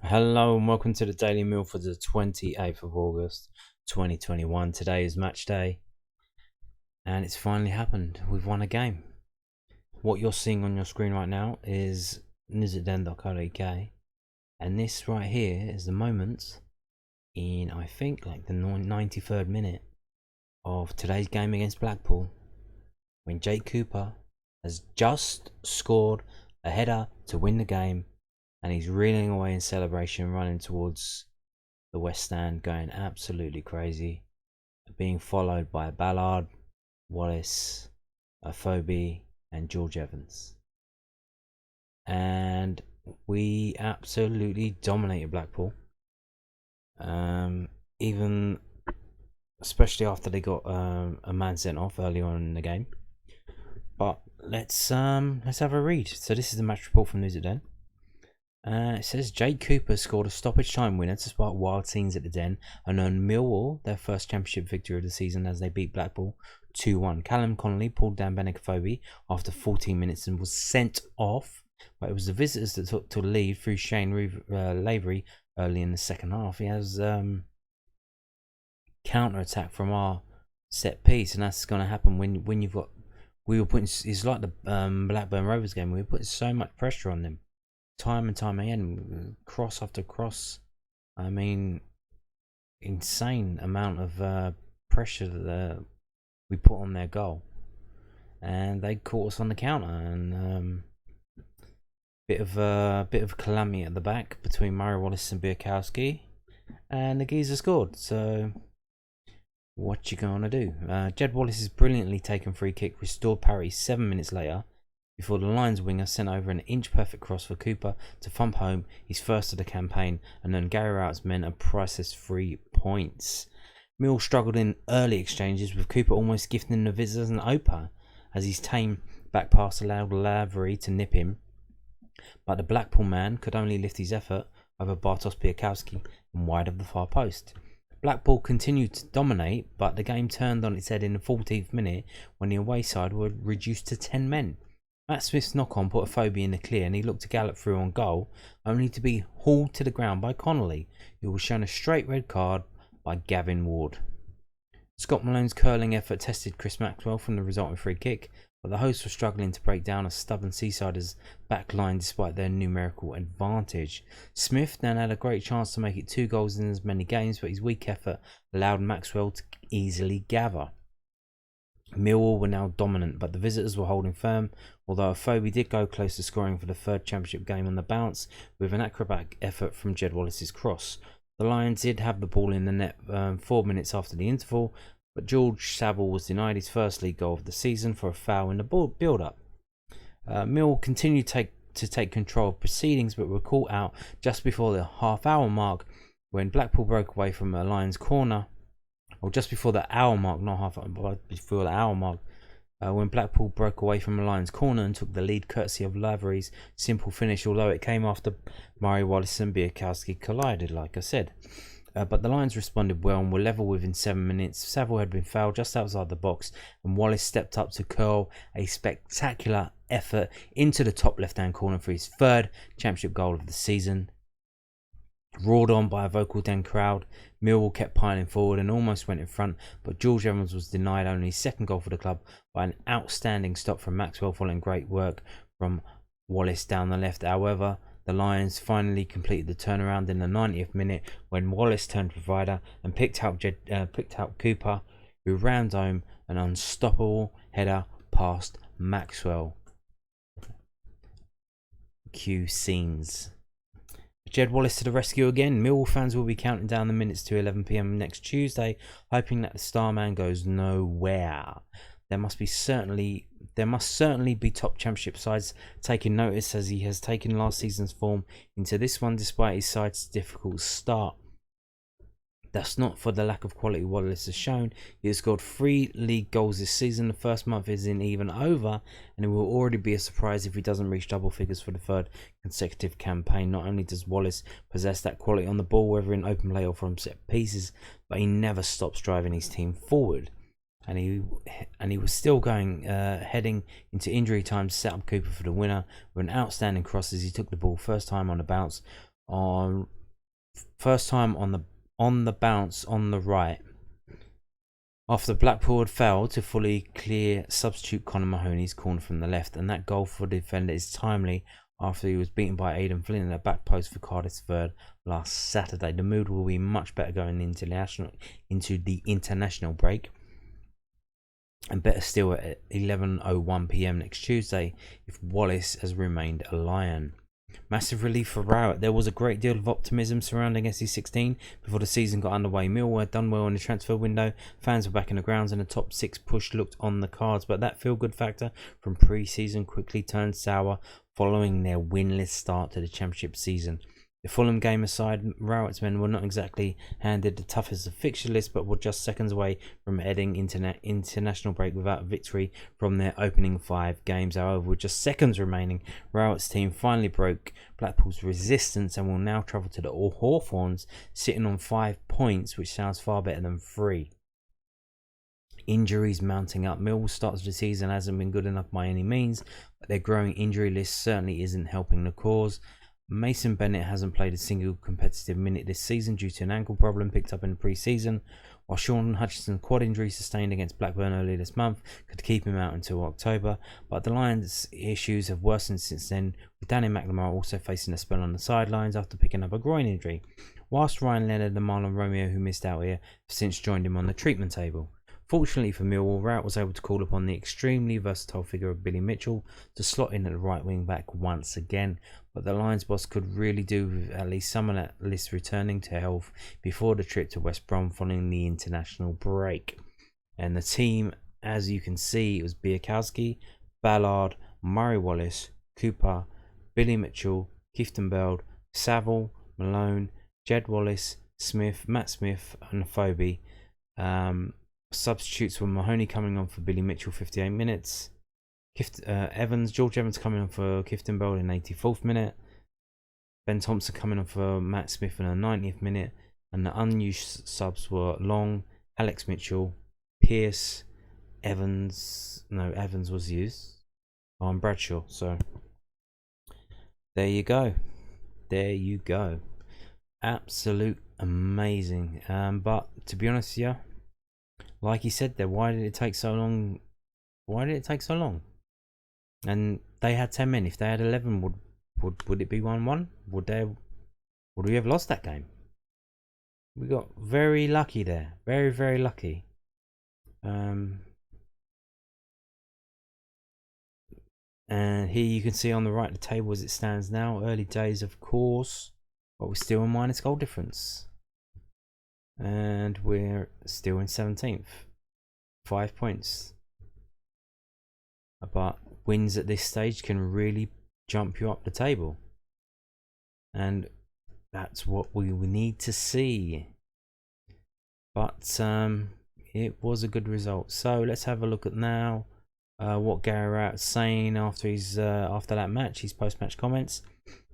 Hello and welcome to the Daily Meal for the 28th of August 2021. Today is match day and it's finally happened. We've won a game. What you're seeing on your screen right now is nizitden.co.uk, and this right here is the moment in, I think, like the 93rd minute of today's game against Blackpool, when Jake Cooper has just scored a header to win the game, and he's reeling away in celebration, running towards the West Stand, going absolutely crazy, being followed by Ballard, Wallace, Afobe, and George Evans. And we absolutely dominated Blackpool, even especially after they got a man sent off early on in the game. But let's have a read. So this is the match report from News at Den. It says Jake Cooper scored a stoppage time winner to spark wild scenes at the Den and earned Millwall their first championship victory of the season as they beat Blackpool 2-1. Callum Connolly pulled down Benikofobi after 14 minutes and was sent off, but it was the visitors that took to lead through Shane Lavery early in the second half. He has counter attack from our set piece, and that's going to happen when you've got. We were putting. It's like the Blackburn Rovers game. We were putting so much pressure on them, time and time again, cross after cross. I mean, insane amount of pressure that we put on their goal, and they caught us on the counter. And bit of calamity at the back between Murray Wallace and Biakowski, and the geezer scored. So what you gonna do? Jed Wallace's brilliantly taken free kick restored parity 7 minutes later, before the Lions winger sent over an inch-perfect cross for Cooper to thump home his first of the campaign, and then Gary Rowett's men a priceless 3 points. Mill struggled in early exchanges, with Cooper almost gifting the visitors an opener as his tame back pass allowed Lavery to nip him, but the Blackpool man could only lift his effort over Bartosz Biakowski and wide of the far post. Blackpool continued to dominate, but the game turned on its head in the 14th minute when the away side were reduced to 10 men. Matt Smith's knock-on put Afobe in the clear, and he looked to gallop through on goal, only to be hauled to the ground by Connolly, who was shown a straight red card by Gavin Ward. Scott Malone's curling effort tested Chris Maxwell from the resulting free kick, but the hosts were struggling to break down a stubborn Seasiders' back line despite their numerical advantage. Smith then had a great chance to make it 2 goals in as many games, but his weak effort allowed Maxwell to easily gather. Millwall were now dominant, but the visitors were holding firm, although Afobe did go close to scoring for the third championship game on the bounce with an acrobatic effort from Jed Wallace's cross. The Lions did have the ball in the net 4 minutes after the interval, but George Saville was denied his first league goal of the season for a foul in the build-up. Mill continued to take control of proceedings, but were caught out just before the half-hour mark when Blackpool broke away from a Lions corner. Or just before the hour mark, not half, but before the hour mark, when Blackpool broke away from a Lions corner and took the lead courtesy of Lavery's simple finish, although it came after Murray Wallace and Biakowski collided, like I said. But the Lions responded well and were level within 7 minutes. Saville had been fouled just outside the box, and Wallace stepped up to curl a spectacular effort into the top left-hand corner for his third championship goal of the season. Roared on by a vocal Den crowd, Millwall kept piling forward and almost went in front, but George Evans was denied only his second goal for the club by an outstanding stop from Maxwell following great work from Wallace down the left. However, the Lions finally completed the turnaround in the 90th minute when Wallace turned provider and picked out Cooper, who rammed home an unstoppable header past Maxwell. Cue scenes. Jed Wallace to the rescue again. Millwall fans will be counting down the minutes to 11 p.m. next Tuesday, hoping that the Starman goes nowhere. There must certainly be top championship sides taking notice, as he has taken last season's form into this one despite his side's difficult start. That's not for the lack of quality Wallace has shown. He has scored 3 league goals this season. The first month isn't even over, and it will already be a surprise if he doesn't reach double figures for the third consecutive campaign. Not only does Wallace possess that quality on the ball, whether in open play or from set pieces, but he never stops driving his team forward. And he was still going, heading into injury time to set up Cooper for the winner with an outstanding cross as he took the ball first time on the bounce on First time on the bounce on the right. After Blackpool had failed to fully clear substitute Conor Mahoney's corner from the left, and that goal for the defender is timely after he was beaten by Aidan Flynn in the back post for Cardiff's third last Saturday. The mood will be much better going into the international break, and better still at 11:01 p.m. next Tuesday if Wallace has remained a Lion. Massive relief for Rowett. There was a great deal of optimism surrounding SC16 before the season got underway. Millwall had done well in the transfer window. Fans were back in the grounds and a top 6 push looked on the cards, but that feel-good factor from pre-season quickly turned sour following their winless start to the championship season. The Fulham game aside, Rowett's men were not exactly handed the toughest of fixture list, but were just seconds away from heading into international break without victory from their opening 5 games. However, with just seconds remaining, Rowett's team finally broke Blackpool's resistance and will now travel to the Hawthorns, sitting on 5 points, which sounds far better than 3. Injuries mounting up. Millwall's start of the season hasn't been good enough by any means, but their growing injury list certainly isn't helping the cause. Mason Bennett hasn't played a single competitive minute this season due to an ankle problem picked up in the pre-season, while Sean Hutchinson's quad injury sustained against Blackburn earlier this month could keep him out until October, but the Lions' issues have worsened since then, with Danny McNamara also facing a spell on the sidelines after picking up a groin injury, whilst Ryan Leonard and Mahlon Romeo, who missed out here, have since joined him on the treatment table. Fortunately for Millwall, Rowett was able to call upon the extremely versatile figure of Billy Mitchell to slot in at the right wing back once again, but the Lions boss could really do with at least some of that list returning to health before the trip to West Brom following the international break. And the team, as you can see, it was Biakowski, Ballard, Murray Wallace, Cooper, Billy Mitchell, Kieftenbeld, Saville, Malone, Jed Wallace, Smith, Matt Smith and Phoebe. Substitutes were Mahoney coming on for Billy Mitchell 58 minutes, George Evans coming on for Kieftenbeld in 84th minute, Ben Thompson coming on for Matt Smith in the 90th minute, and the unused subs were Long, Alex Mitchell, Pearce, Evans was used, and Bradshaw. So there you go. Absolute amazing. But to be honest, yeah, like he said there, why did it take so long? And they had 10 men. If they had 11, would it be 1-1? Would we have lost that game? We got very lucky there. Very, very lucky. And here you can see on the right the table as it stands now. Early days, of course, but we're still in minus goal difference. And we're still in 17th. 5 points. But wins at this stage can really jump you up the table. And that's what we need to see. But it was a good result. So let's have a look at now what Gary Rowett's saying after that match, his post-match comments.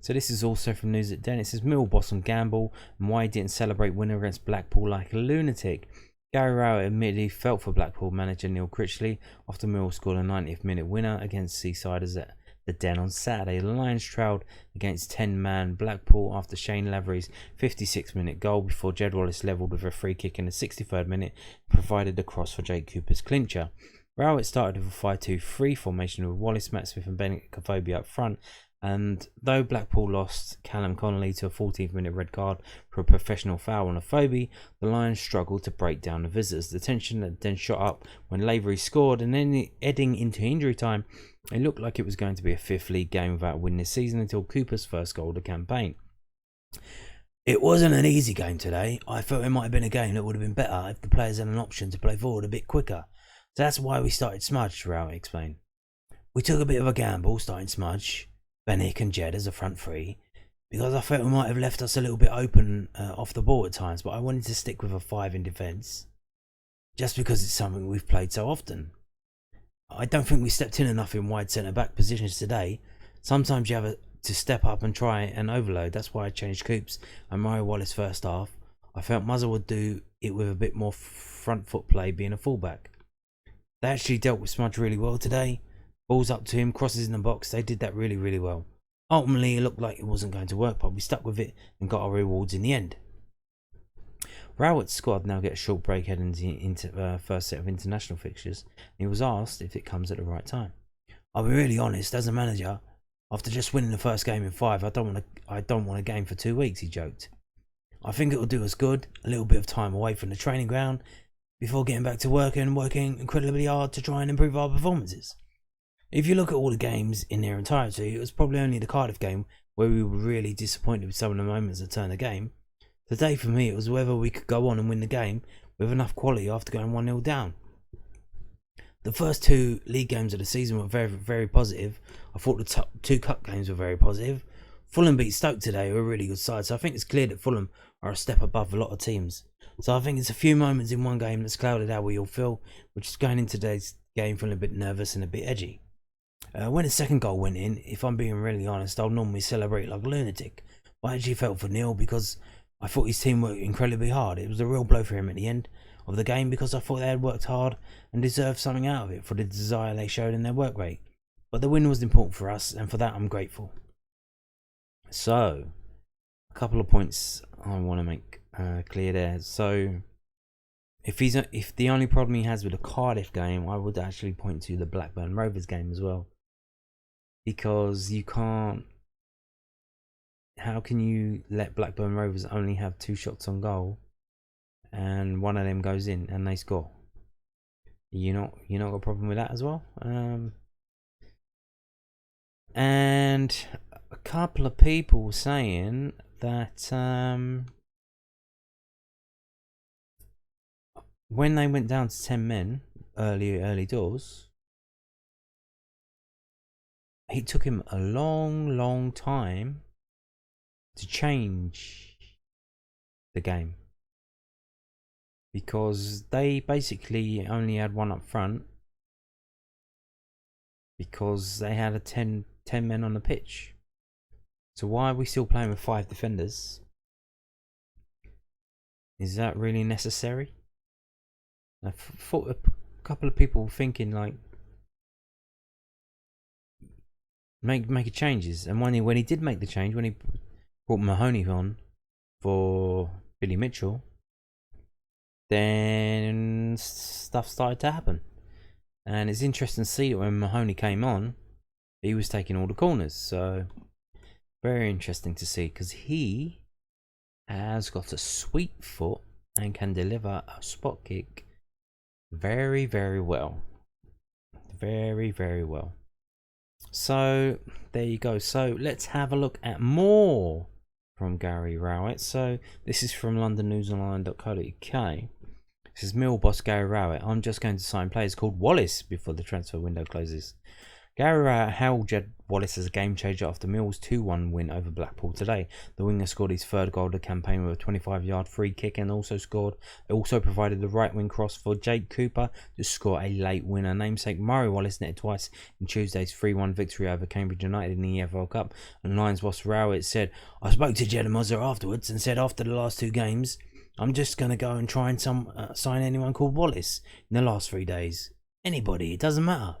So this is also from News at 10. It says Mill boss on gamble and why he didn't celebrate winner against Blackpool like a lunatic. Gary Rowett admitted he felt for Blackpool manager Neil Critchley after Mill scored a 90th minute winner against Seasiders at the Den on Saturday. The Lions trailed against 10-man Blackpool after Shane Lavery's 56-minute goal before Jed Wallace levelled with a free kick in the 63rd minute and provided the cross for Jake Cooper's clincher. Rowett started with a 5-2-3 formation with Wallace, Matt Smith and Bennett Kofobi up front. And though Blackpool lost Callum Connolly to a 14th minute red card for a professional foul on a phobie, the Lions struggled to break down the visitors. The tension then shot up when Lavery scored, and then heading into injury time, it looked like it was going to be a 5th league game without a win this season until Cooper's first goal of the campaign. It wasn't an easy game today. I felt it might have been a game that would have been better if the players had an option to play forward a bit quicker. So that's why we started Smudge, Rowett explained. We took a bit of a gamble starting Smudge, Benick and Jed as a front three, because I felt we might have left us a little bit open off the ball at times, but I wanted to stick with a 5 in defence, just because it's something we've played so often. I don't think we stepped in enough in wide centre-back positions today. Sometimes you have to step up and try and overload. That's why I changed Coops and Murray Wallace first half. I felt Muzzle would do it with a bit more front foot play being a fullback. They actually dealt with Smudge really well today. Balls up to him, crosses in the box. They did that really, really well. Ultimately, it looked like it wasn't going to work, but we stuck with it and got our rewards in the end. Rowetts' squad now get a short break heading into first set of international fixtures. He was asked if it comes at the right time. I'll be really honest, as a manager, after just winning the first game in 5, I don't want a game for 2 weeks, he joked. I think it will do us good, a little bit of time away from the training ground, before getting back to work and working incredibly hard to try and improve our performances. If you look at all the games in their entirety, it was probably only the Cardiff game where we were really disappointed with some of the moments that turned the game. Today for me it was whether we could go on and win the game with enough quality after going 1-0 down. The first 2 league games of the season were very, very positive. I thought the top 2 cup games were very positive. Fulham beat Stoke today, who are a really good side, so I think it's clear that Fulham are a step above a lot of teams. So I think it's a few moments in one game that's clouded how we all feel, which is going into today's game feeling a bit nervous and a bit edgy. When the second goal went in, if I'm being really honest, I'll normally celebrate like a lunatic. But I actually felt for Neil because I thought his team worked incredibly hard. It was a real blow for him at the end of the game because I thought they had worked hard and deserved something out of it for the desire they showed in their work rate. But the win was important for us, and for that I'm grateful. So, a couple of points I want to make clear there. So, if the only problem he has with the Cardiff game, I would actually point to the Blackburn Rovers game as well. Because you can't... How can you let Blackburn Rovers only have 2 shots on goal and one of them goes in and they score? You not got a problem with that as well? And a couple of people were saying that when they went down to 10 men early doors, it took him a long time to change the game, because they basically only had one up front because they had 10 men on the pitch. So why are we still playing with 5 defenders? Is that really necessary? I thought a couple of people were thinking like make changes, and when he did make the change, when he brought Mahoney on for Billy Mitchell, then stuff started to happen. And it's interesting to see that when Mahoney came on, he was taking all the corners. So very interesting to see, because he has got a sweet foot and can deliver a spot kick very, very well. Very, very well. So there you go. So let's have a look at more from Gary Rowett. So this is from londonnewsonline.co.uk. This is Mill boss Gary Rowett. I'm just going to sign players called Wallace before the transfer window closes. Gary Rowett hailed Jed Wallace as a game changer after Mill's 2-1 win over Blackpool today. The winger scored his 3rd goal of the campaign with a 25-yard free kick, and also provided the right wing cross for Jake Cooper to score a late winner. Namesake Murray Wallace netted twice in Tuesday's 3-1 victory over Cambridge United in the EFL Cup, and Lions boss Rowett said, "I spoke to Jed and Muzzer afterwards and said after the last 2 games, I'm just going to go and try and sign anyone called Wallace in the last 3 days. Anybody, it doesn't matter."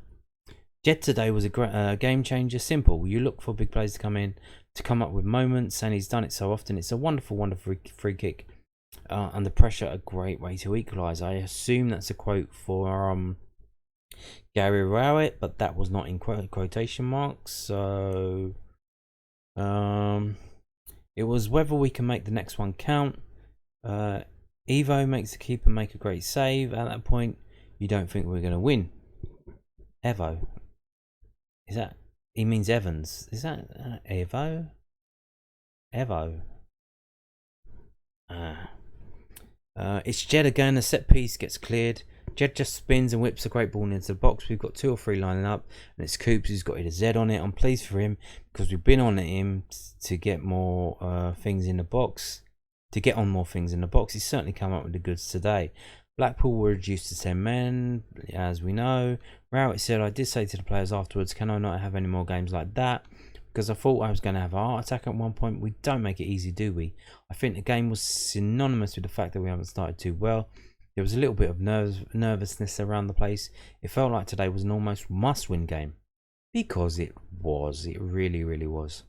Jed today was a game changer. Simple. You look for big players to come in, to come up with moments, and he's done it so often. It's a wonderful free kick. Under pressure, a great way to equalise. I assume that's a quote for Gary Rowett, but that was not in quotation marks. So it was whether we can make the next one count. Evo makes the keeper make a great save. At that point, you don't think we're going to win. Evo. Is that... He means Evans. Is that Evo? Evo. It's Jed again. A set piece gets cleared. Jed just spins and whips a great ball into the box. We've got 2 or 3 lining up, and it's Coops who's got a Z on it. I'm pleased for him because we've been on him to get more things in the box. To get on more things in the box. He's certainly come up with the goods today. Blackpool were reduced to 10 men, as we know. Rowett said, "I did say to the players afterwards, can I not have any more games like that? Because I thought I was going to have a heart attack at one point. We don't make it easy, do we? I think the game was synonymous with the fact that we haven't started too well. There was a little bit of nervousness around the place. It felt like today was an almost must-win game." Because it was. It really, really was.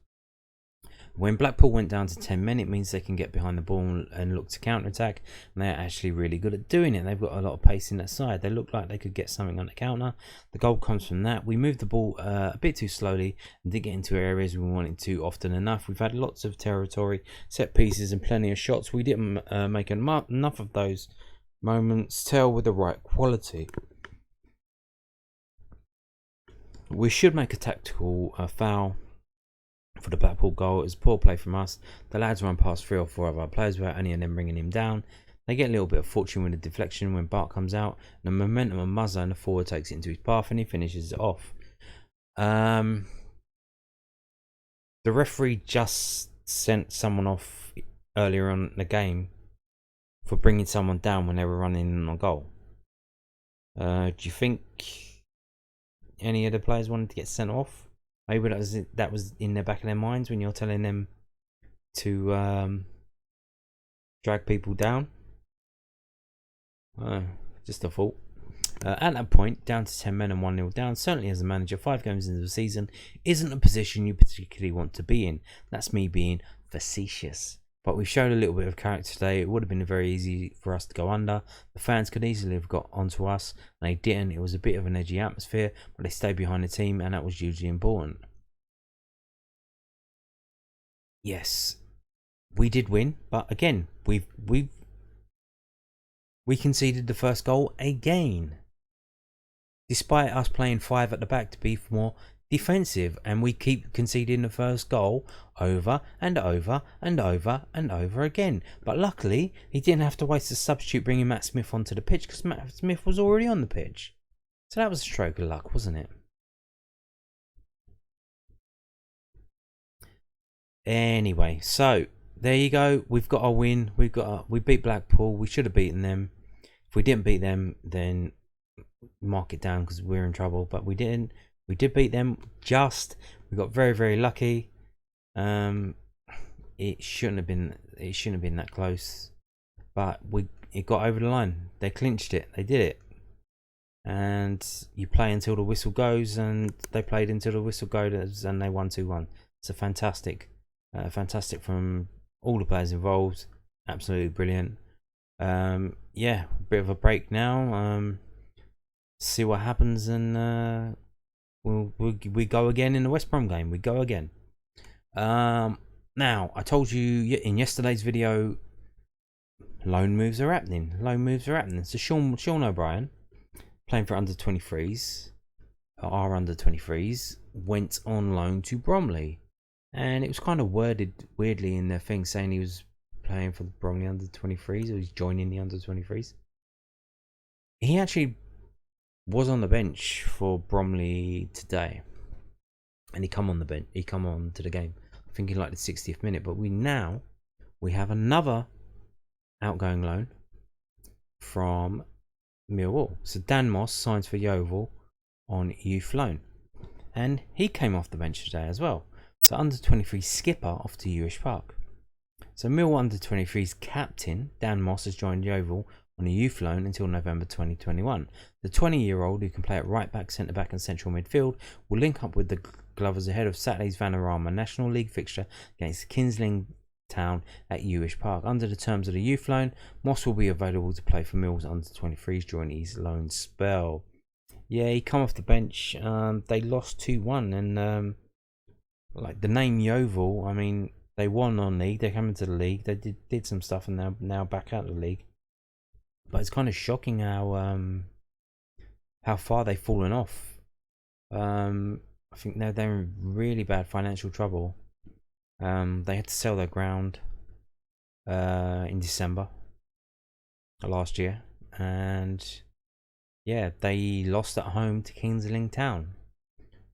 When Blackpool went down to 10 men, it means they can get behind the ball and look to counter-attack. And they're actually really good at doing it. They've got a lot of pace in that side. They look like they could get something on the counter. The goal comes from that. We moved the ball a bit too slowly and didn't get into areas we wanted to often enough. We've had lots of territory, set pieces and plenty of shots. We didn't make enough of those moments tell with the right quality. We should make a tactical foul for the Blackpool goal. It was poor play from us. The lads run past 3 or 4 of our players without any of them bringing him down. They get a little bit of fortune with the deflection when Bart comes out. The momentum of Muzza and the forward takes it into his path and he finishes it off. The referee just sent someone off earlier on in the game for bringing someone down when they were running on goal. Do you think any of the players wanted to get sent off? Maybe that was in the back of their minds when you're telling them to drag people down. Just a thought. At that point, down to 10 men and 1-0 down, certainly as a manager, 5 games into the season isn't a position you particularly want to be in. That's me being facetious. But we showed a little bit of character today. It would have been very easy for us to go under. The fans could easily have got onto us. And they didn't. It was a bit of an edgy atmosphere. But they stayed behind the team. And that was hugely important. Yes. We did win. But again, we conceded the first goal again. Despite us playing 5 at the back to be more defensive, and we keep conceding the first goal over and over and over and over again. But luckily, he didn't have to waste a substitute bringing Matt Smith onto the pitch because Matt Smith was already on the pitch. So that was a stroke of luck, wasn't it? Anyway, so there you go. We've got our win. We beat Blackpool. We should have beaten them. If we didn't beat them, then mark it down because we're in trouble. But we didn't. We did beat them. We got very, very lucky. It shouldn't have been that close, but it got over the line. They clinched it. They did it. And you play until the whistle goes, and they played until the whistle goes, and they won 2-1. It's a fantastic from all the players involved. Absolutely brilliant. Yeah, bit of a break now. See what happens, and we go again in the West Brom game. We go again. Now, I told you in yesterday's video, loan moves are happening. So Sean O'Brien, playing for under 23s, our under 23s, went on loan to Bromley. And it was kind of worded weirdly in their thing, saying he was playing for the Bromley under 23s, or he's joining the under 23s. He actually was on the bench for Bromley today, and he come on the bench. He come on to the game, I think in like the 60th minute. But we have another outgoing loan from Millwall. So Dan Moss signs for Yeovil on youth loan, and he came off the bench today as well. So under 23 skipper off to Yewish Park. So Millwall under 23's captain Dan Moss has joined Yeovil on a youth loan until November 2021. The 20-year-old, who can play at right back, centre back and central midfield, will link up with the Glovers ahead of Saturday's Vanarama National League fixture against Kings Lynn Town at Yewish Park. Under the terms of the youth loan, Moss will be available to play for Mill's under 23s during his loan spell. Yeah, he come off the bench. They lost 2-1, and like the name Yeovil, I mean, they won non-league. They came into the league. They did some stuff, and they're now back out of the league. But it's kind of shocking how far they've fallen off. I think they're in really bad financial trouble. They had to sell their ground in December last year, and yeah, they lost at home to Kings Lynn Town,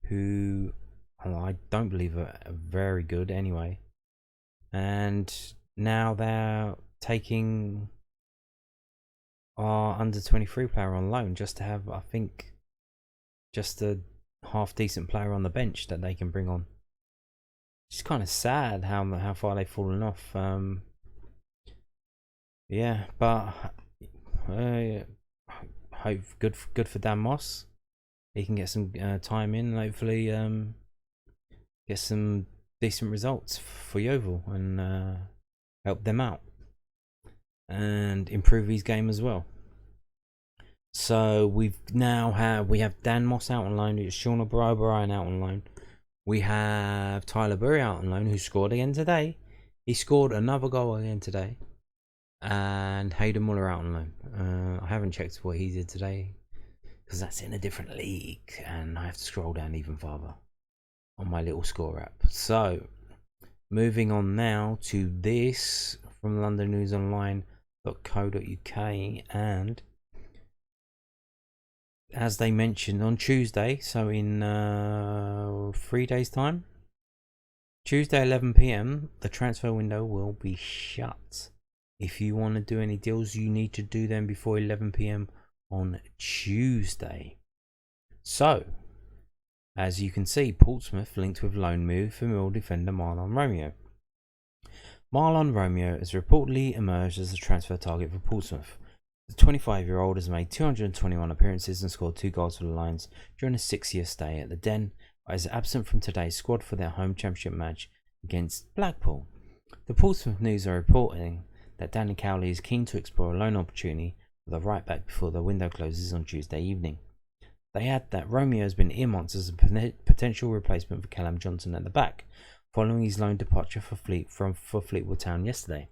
who I don't believe are very good anyway. And now they're taking our under 23 player on loan just to have, I think, just a half decent player on the bench that they can bring on. It's kind of sad how far they've fallen off. Yeah, but hope good for Dan Moss. He can get some time in, and hopefully get some decent results for Yeovil and help them out and improve his game as well. So we have Dan Moss out on loan, it's Sean O'Brien out on loan. We have Tyler Burry out on loan, who scored again today. He scored another goal again today. And Hayden Muller out on loan. I haven't checked what he did today because that's in a different league, and I have to scroll down even farther on my little score app. So, moving on now to this from londonnewsonline.co.uk, and as they mentioned on Tuesday, so in 3 days' time, Tuesday 11 PM, the transfer window will be shut. If you want to do any deals, you need to do them before 11 PM on Tuesday. So, as you can see, Portsmouth linked with loan move for Millwall defender Mahlon Romeo. Mahlon Romeo has reportedly emerged as a transfer target for Portsmouth. The 25-year-old has made 221 appearances and scored 2 goals for the Lions during a 6-year stay at the Den, but is absent from today's squad for their home championship match against Blackpool. The Portsmouth News are reporting that Danny Cowley is keen to explore a loan opportunity for the right back before the window closes on Tuesday evening. They add that Romeo has been earmarked as a potential replacement for Callum Johnson at the back, following his loan departure for Fleetwood Town yesterday.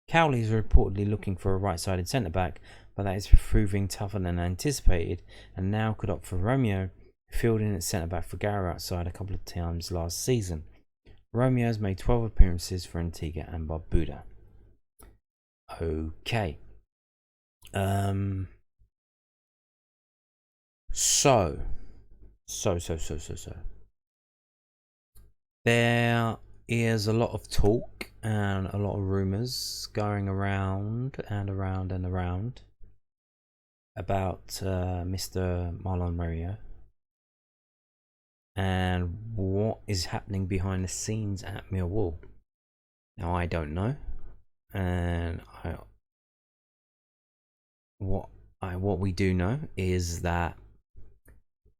Cowley is reportedly looking for a right-sided centre-back, but that is proving tougher than anticipated, and now could opt for Romeo, who filled in at centre-back for Gary outside a couple of times last season. Romeo has made 12 appearances for Antigua and Barbuda. Okay. So. There is a lot of talk and a lot of rumours going around about Mr. Mahlon Romeo and what is happening behind the scenes at Millwall. Now, I don't know, and what we do know is that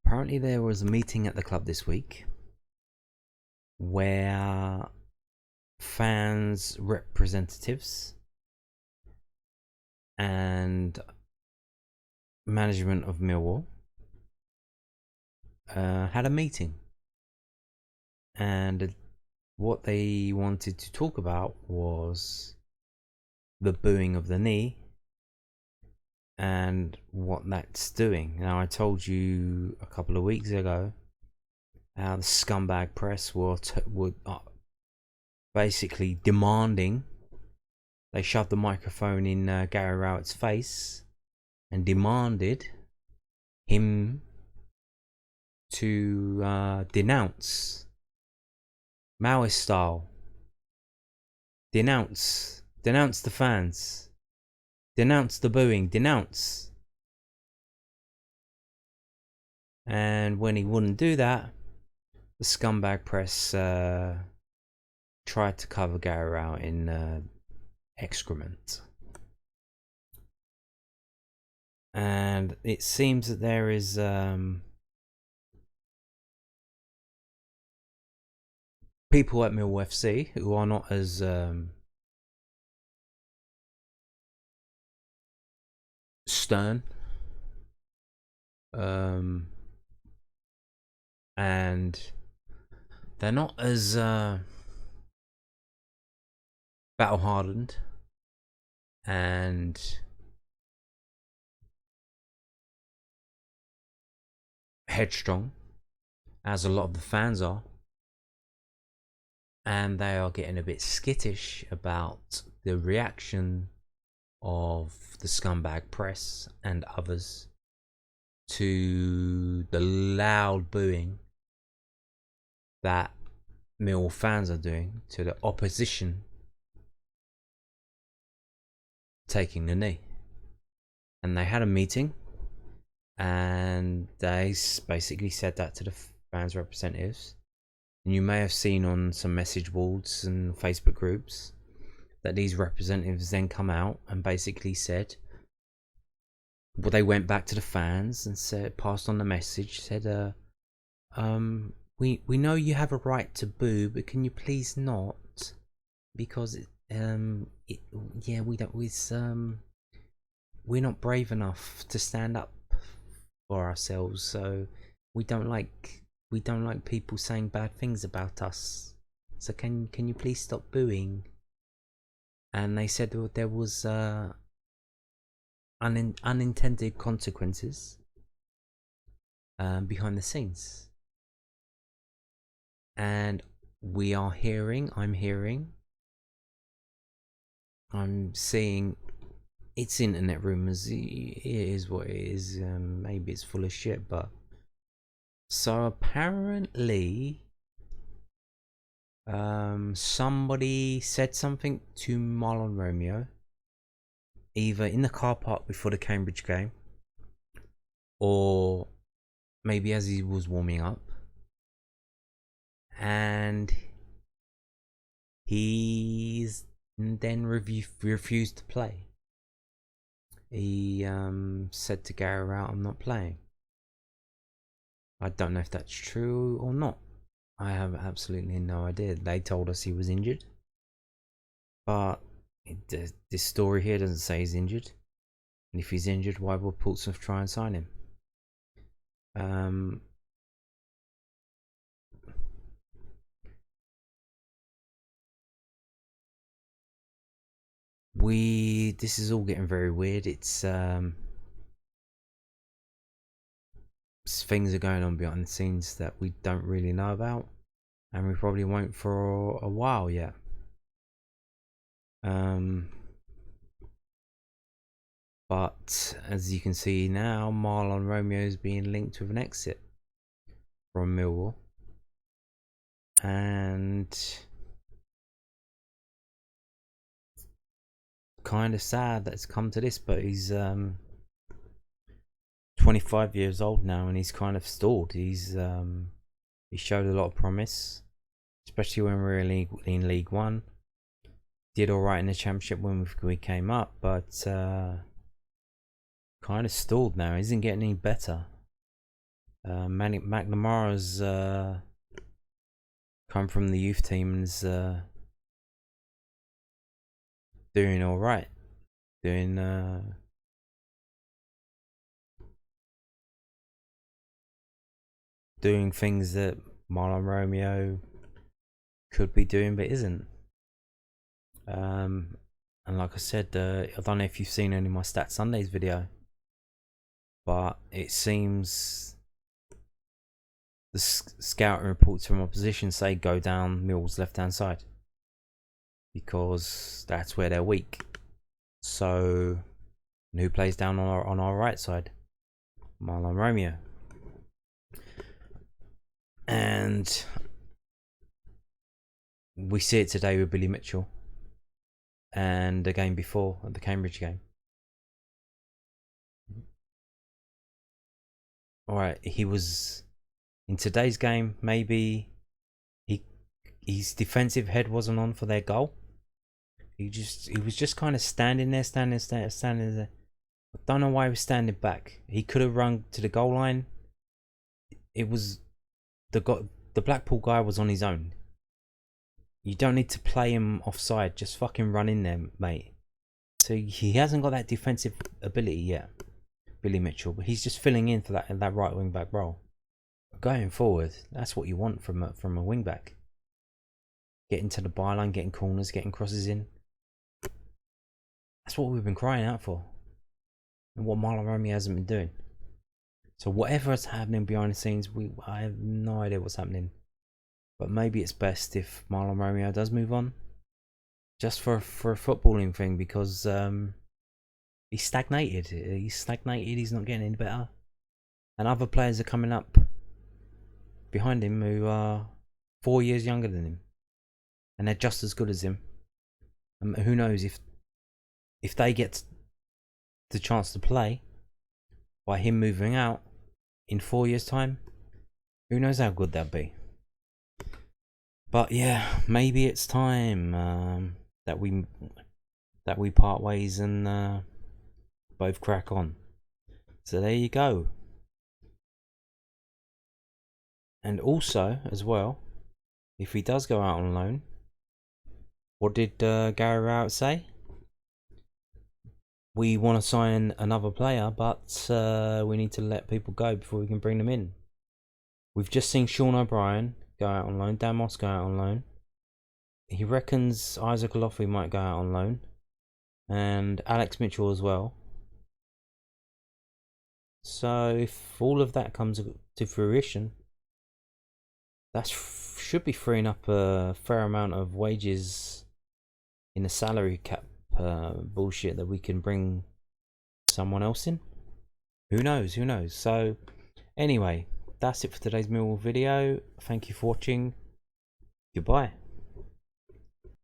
apparently there was a meeting at the club this week where fans, representatives, and management of Millwall had a meeting, and what they wanted to talk about was the booing of the knee and what that's doing. Now, I told you a couple of weeks ago how the scumbag press were basically demanding. They shoved the microphone in Gary Rowetts' face and demanded him to denounce Maoist style. Denounce the fans. Denounce the booing. Denounce. And when he wouldn't do that, the scumbag press tried to cover Gary out in excrement. And it seems that there is people at Millwall FC who are not as stern and they're not as battle hardened and headstrong as a lot of the fans are, and they are getting a bit skittish about the reaction of the scumbag press and others to the loud booing that Millwall fans are doing to the opposition taking the knee. And they had a meeting and they basically said that to the fans' representatives. And you may have seen on some message boards and Facebook groups that these representatives then come out and basically said, well, they went back to the fans and said, passed on the message, said, we know you have a right to boo, but can you please not? Because yeah, we're not brave enough to stand up for ourselves, so we don't like people saying bad things about us. So can you please stop booing? And they said there was unintended consequences behind the scenes, and I'm seeing it's internet rumors. It is what it is. Maybe it's full of shit, but so apparently somebody said something to Mahlon Romeo either in the car park before the Cambridge game, or maybe as he was warming up, and he's then refused to play. He said to Gary Rowett, "I'm not playing." I don't know if that's true or not. I have absolutely no idea. They told us he was injured, but this story here doesn't say he's injured. And if he's injured, why would Portsmouth try and sign him? This is all getting very weird. It's things are going on behind the scenes that we don't really know about, and we probably won't for a while yet. But as you can see now, Mahlon Romeo is being linked with an exit from Millwall, and kind of sad that it's come to this. But he's 25 years old now, and he's kind of stalled. He showed a lot of promise, especially when we were in League One. Did all right in the Championship when we came up, but kind of stalled now. He isn't getting any better. McNamara's come from the youth team and is doing all right. Doing things that Mahlon Romeo could be doing but isn't. And like I said, I don't know if you've seen any of my Stat Sundays video, but it seems the scouting reports from opposition say go down Millwall's left hand side because that's where they're weak. So who plays down on our right side? Mahlon Romeo. And we see it today with Billy Mitchell, and the game before, the Cambridge game. Alright, he was in today's game, maybe his defensive head wasn't on for their goal. He was just kind of standing there. I don't know why he was standing back. He could have run to the goal line. It was the Blackpool guy was on his own. You don't need to play him offside. Just fucking run in there, mate. So he hasn't got that defensive ability yet, Billy Mitchell. But he's just filling in for that right wing back role. Going forward, that's what you want from a wing back. Getting to the byline, getting corners, getting crosses in. That's what we've been crying out for, and what Mahlon Romeo hasn't been doing. So whatever is happening behind the scenes, I have no idea what's happening. But maybe it's best if Mahlon Romeo does move on, just for a footballing thing, because he's stagnated. He's not getting any better, and other players are coming up behind him who are 4 years younger than him, and they're just as good as him. And who knows if they get the chance to play by him moving out in 4 years' time, who knows how good that'd be. But yeah, maybe it's time that we part ways and both crack on. So there you go. And also, as well, if he does go out on loan, what did Gary Rowett say? We want to sign another player, but we need to let people go before we can bring them in. We've just seen Sean O'Brien go out on loan, Dan Moss go out on loan. He reckons Isaac Alofi might go out on loan, and Alex Mitchell as well. So if all of that comes to fruition, that should be freeing up a fair amount of wages in the salary cap bullshit that we can bring someone else in. Who knows? Who knows? So anyway, that's it for today's Millwall video. Thank you for watching. Goodbye.